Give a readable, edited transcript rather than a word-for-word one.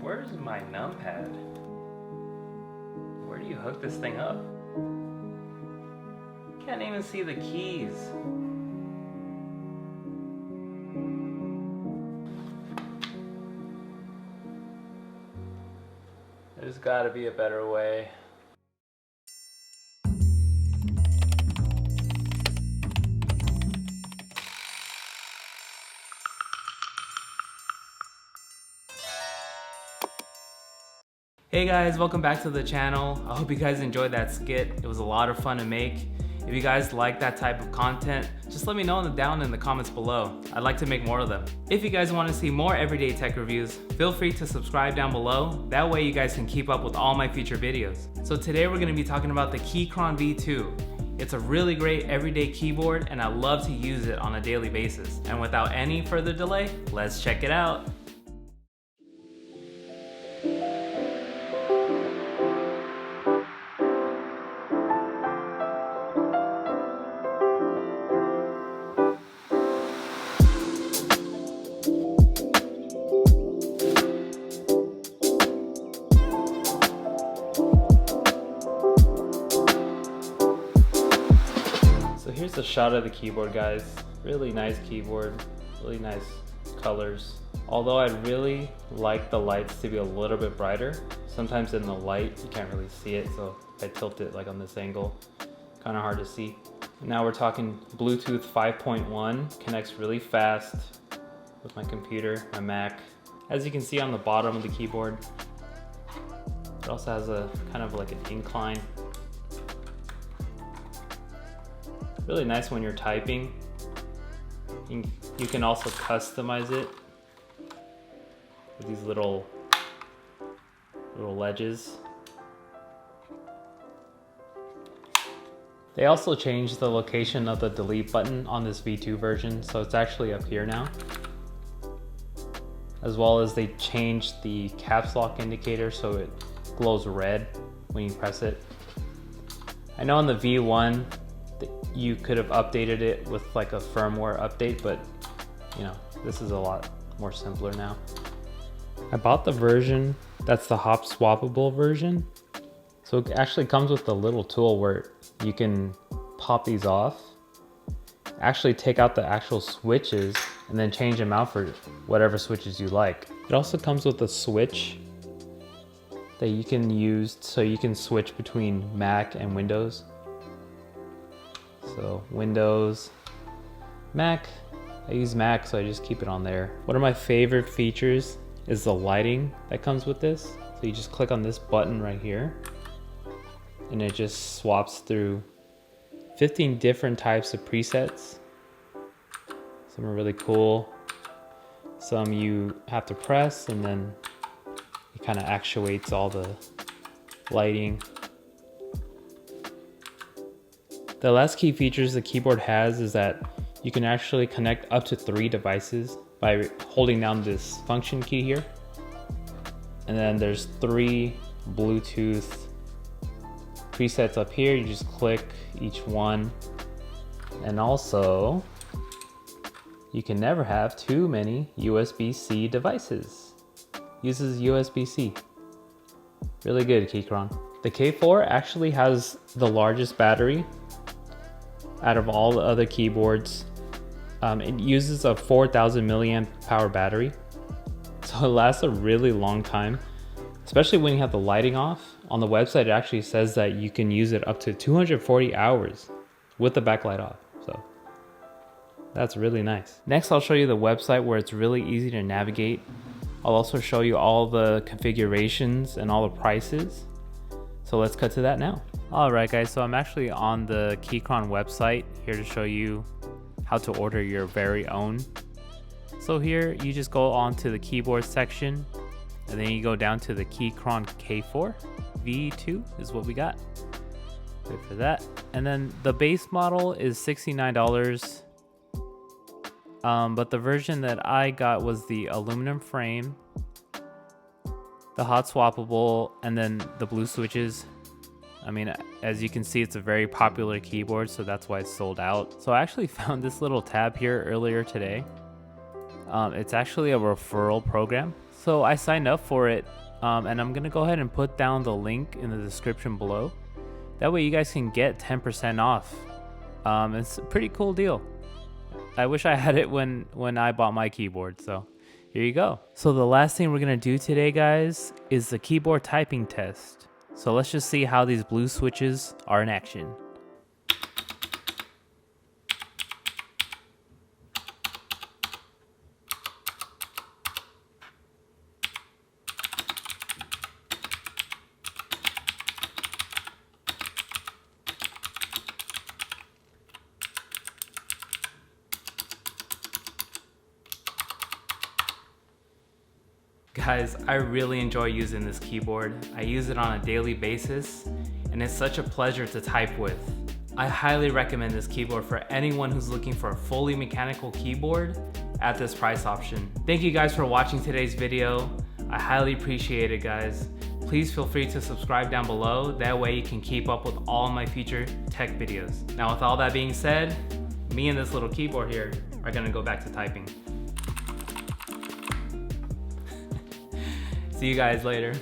Where's my numpad? Where do you hook this thing up? Can't even see the keys. There's gotta be a better way. Hey guys, welcome back to the channel. I hope you guys enjoyed that skit. It was a lot of fun to make. If you guys like that type of content, just let me know down in the comments below. I'd like to make more of them. If you guys want to see more everyday tech reviews, feel free to subscribe down below. That way you guys can keep up with all my future videos. So today we're going to be talking about the Keychron V2. It's a really great everyday keyboard and I love to use it on a daily basis. And without any further delay, let's check it out. Here's a shot of the keyboard, guys. Really nice keyboard, really nice colors. Although I'd really like the lights to be a little bit brighter. Sometimes in the light, you can't really see it, so if I tilt it like on this angle, kind of hard to see. Now we're talking Bluetooth 5.1, connects really fast with my computer, my Mac. As you can see on the bottom of the keyboard, it also has a kind of like an incline. Really nice when you're typing. You can also customize it with these little ledges. They also changed the location of the delete button on this V2 version, so it's actually up here now. As well as they changed the caps lock indicator so it glows red when you press it. I know on the V1 you could have updated it with like a firmware update, but you know, this is a lot more simpler now. I bought the version that's the hop swappable version. So it actually comes with a little tool where you can pop these off, actually take out the actual switches and then change them out for whatever switches you like. It also comes with a switch that you can use so you can switch between Mac and Windows. So Windows, Mac, I use Mac so I just keep it on there. One of my favorite features is the lighting that comes with this. So you just click on this button right here and it just swaps through 15 different types of presets. Some are really cool. Some you have to press and then it kind of actuates all the lighting. The last key features the keyboard has is that you can actually connect up to 3 devices by holding down this function key here. And then there's 3 Bluetooth presets up here. You just click each one. And also, you can never have too many USB-C devices. Uses USB-C. Really good, Keychron. The K4 actually has the largest battery out of all the other keyboards. It uses a 4,000 milliamp power battery. So it lasts a really long time, especially when you have the lighting off. On the website, it actually says that you can use it up to 240 hours with the backlight off. So that's really nice. Next, I'll show you the website where it's really easy to navigate. I'll also show you all the configurations and all the prices. So let's cut to that now. All right guys, so I'm actually on the Keychron website here to show you how to order your very own. So here you just go on to the keyboard section and then you go down to the Keychron K4 V2 is what we got. Wait for that. And then the base model is $69. But the version that I got was the aluminum frame, the hot swappable, and then the blue switches. I mean, as you can see, it's a very popular keyboard, so that's why it's sold out. So I actually found this little tab here earlier today. It's actually a referral program. So I signed up for it, and I'm gonna go ahead and put down the link in the description below. That way you guys can get 10% off. It's a pretty cool deal. I wish I had it when I bought my keyboard, so here you go. So the last thing we're gonna do today, guys, is the keyboard typing test. So let's just see how these blue switches are in action. Guys, I really enjoy using this keyboard. I use it on a daily basis, and it's such a pleasure to type with. I highly recommend this keyboard for anyone who's looking for a fully mechanical keyboard at this price option. Thank you guys for watching today's video. I highly appreciate it, guys. Please feel free to subscribe down below. That way you can keep up with all my future tech videos. Now, with all that being said, me and this little keyboard here are gonna go back to typing. See you guys later.